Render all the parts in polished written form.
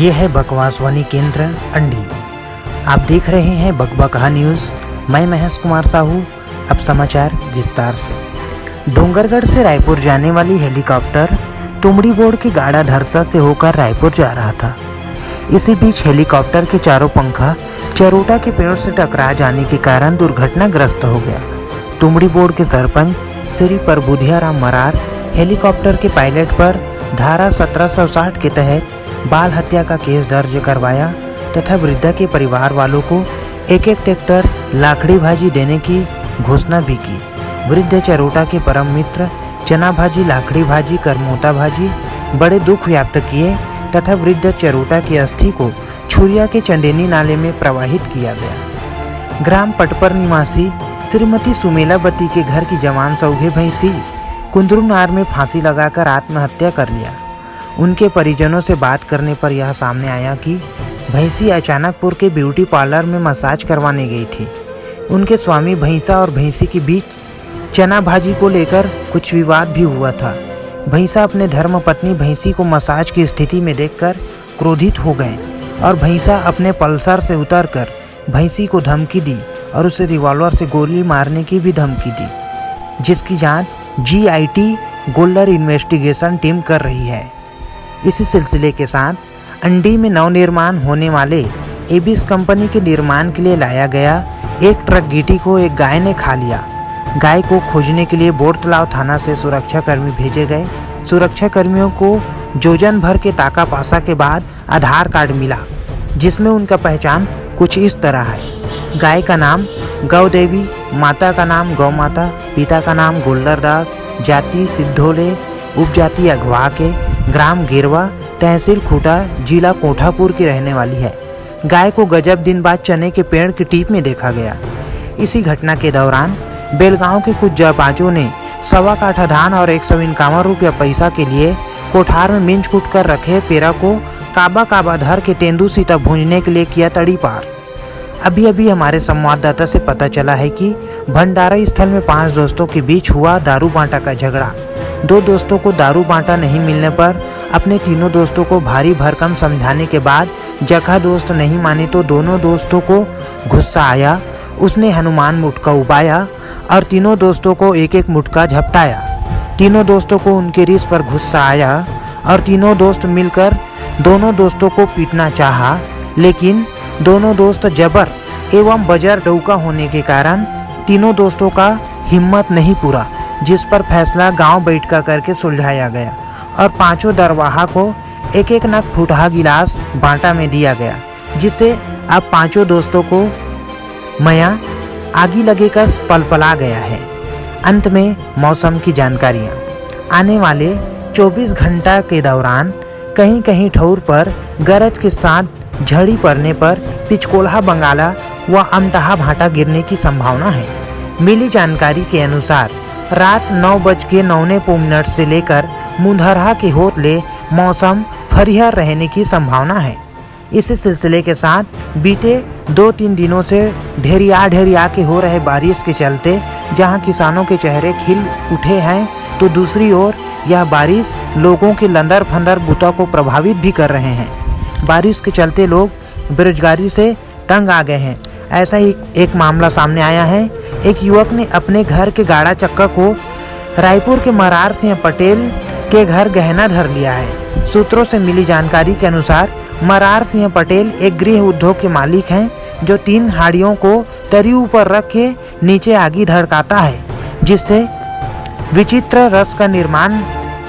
ये है बकवास वाणी केंद्र अंडी। आप देख रहे हैं बकबका न्यूज़। मैं महेश कुमार साहू। अब समाचार विस्तार से। डोंगरगढ़ से रायपुर जाने वाली हेलीकॉप्टर तुमड़ी बोर्ड के गाड़ा धरसा से होकर रायपुर जा रहा था। इसी बीच हेलीकॉप्टर के चारों पंखा चरोटा के पेड़ से टकरा जाने के कारण दुर्घटनाग्रस्त हो गया। तुमड़ी बोर्ड के सरपंच श्री प्रबुधियाराम मरार हेलीकॉप्टर के पायलट पर धारा 1760 के तहत बाल हत्या का केस दर्ज करवाया तथा वृद्धा के परिवार वालों को एक ट्रैक्टर लाखड़ी भाजी देने की घोषणा भी की। वृद्ध चरोटा के परम मित्र चना भाजी, लाखड़ी भाजी, करमोता भाजी बड़े दुख व्याप्त किए तथा वृद्ध चरोटा की अस्थि को छुरिया के चंदेनी नाले में प्रवाहित किया गया। ग्राम पटपर निवासी श्रीमती सुमेलावती के घर की जवान सौगे भैंसी कुंदरूनार में फांसी लगाकर आत्महत्या कर लिया। उनके परिजनों से बात करने पर यह सामने आया कि भैंसी अचानकपुर के ब्यूटी पार्लर में मसाज करवाने गई थी। उनके स्वामी भैंसा और भैंसी के बीच चना भाजी को लेकर कुछ विवाद भी हुआ था। भैंसा अपने धर्मपत्नी भैंसी को मसाज की स्थिति में देखकर क्रोधित हो गए और भैंसा अपने पल्सर से उतरकर भैंसी को धमकी दी और उसे रिवॉल्वर से गोली मारने की भी धमकी दी, जिसकी जांच GIT गोल्डर इन्वेस्टिगेशन टीम कर रही है। इसी सिलसिले के साथ अंडी में नवनिर्माण होने वाले एबिस कंपनी के निर्माण के लिए लाया गया एक ट्रक गिट्टी को एक गाय ने खा लिया। गाय को खोजने के लिए बोरतलाव थाना से सुरक्षाकर्मी भेजे गए। सुरक्षाकर्मियों को जोजन भर के ताका पासा के बाद आधार कार्ड मिला, जिसमें उनका पहचान कुछ इस तरह है। गाय का नाम गौ देवी, माता का नाम गौ माता, पिता का नाम गोल्डर दास, जाति सिद्धोले, उपजाति अगवा के, ग्राम गिरवा, तहसील खूटा, जिला कोठापुर की रहने वाली है। गाय को गजब दिन बाद चने के पेड़ की टीप में देखा गया। इसी घटना के दौरान बेलगांव के कुछ जाबाजों ने 1.25 काठा धान और 151 रुपया पैसा के लिए कोठार में मिंच कूट कर रखे पेड़ा को काबा धर के तेंदू सीता भूंजने के लिए किया तड़ी पार। अभी हमारे संवाददाता से पता चला है कि भंडारा स्थल में 5 दोस्तों के बीच हुआ दारू बांटा का झगड़ा। 2 दोस्तों को दारू बांटा नहीं मिलने पर अपने तीनों दोस्तों को भारी भरकम समझाने के बाद जगह दोस्त नहीं माने तो दोनों दोस्तों को गुस्सा आया। उसने हनुमान मुटका उबाया और तीनों दोस्तों को एक मुटका झपटाया। तीनों दोस्तों को उनके रिस पर गुस्सा आया और तीनों दोस्त मिलकर दोनों दोस्तों को पीटना चाहा, लेकिन दोनों दोस्त जबर एवं बजर डौका होने के कारण तीनों दोस्तों का हिम्मत नहीं पूरा, जिस पर फैसला गांव बैठकर करके सुलझाया गया और 5 दरवाहा को एक नग फुटहा गिलास बांटा में दिया गया, जिससे अब 5 दोस्तों को मया आगी लगेकर पलपला गया है। अंत में मौसम की जानकारियाँ। आने वाले 24 घंटा के दौरान कहीं कहीं ठौर पर गरज के साथ झड़ी पड़ने पर पिचकोल्हा बंगाला व अमतहा भाटा गिरने की संभावना है। मिली जानकारी के अनुसार रात 9:09 से लेकर मुंधरहा के होतले मौसम फरिहर रहने की संभावना है। इसी सिलसिले के साथ बीते 2-3 दिनों से ढेरिया के हो रहे बारिश के चलते जहां किसानों के चेहरे खिल उठे हैं, तो दूसरी ओर यह बारिश लोगों के लंदर फंदर बुता को प्रभावित भी कर रहे हैं। बारिश के चलते लोग बेरोजगारी से तंग आ गए हैं। ऐसा ही एक मामला सामने आया है। एक युवक ने अपने घर के गाड़ा चक्का को रायपुर के मरार सिंह पटेल के घर गहना धर लिया है। सूत्रों से मिली जानकारी के अनुसार मरार सिंह पटेल एक गृह उद्योग के मालिक हैं, जो 3 हाड़ियों को तरी ऊपर रख के नीचे आगी धड़काता है, जिससे विचित्र रस का निर्माण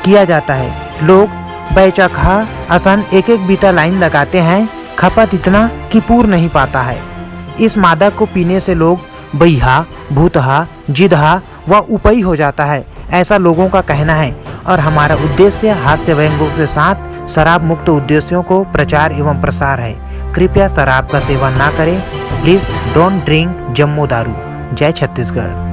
किया जाता है। लोग बैचखा असन एक बीता लाइन लगाते हैं, खपत इतना कि पूर नहीं पाता है। इस मादक को पीने से लोग बहिहा, भूतहा, जिदहा व उपई हो जाता है, ऐसा लोगों का कहना है। और हमारा उद्देश्य हास्य व्यंग्यों के साथ शराब मुक्त उद्देश्यों को प्रचार एवं प्रसार है। कृपया शराब का सेवन ना करें। प्लीज डोंट ड्रिंक जम्मू दारू। जय छत्तीसगढ़।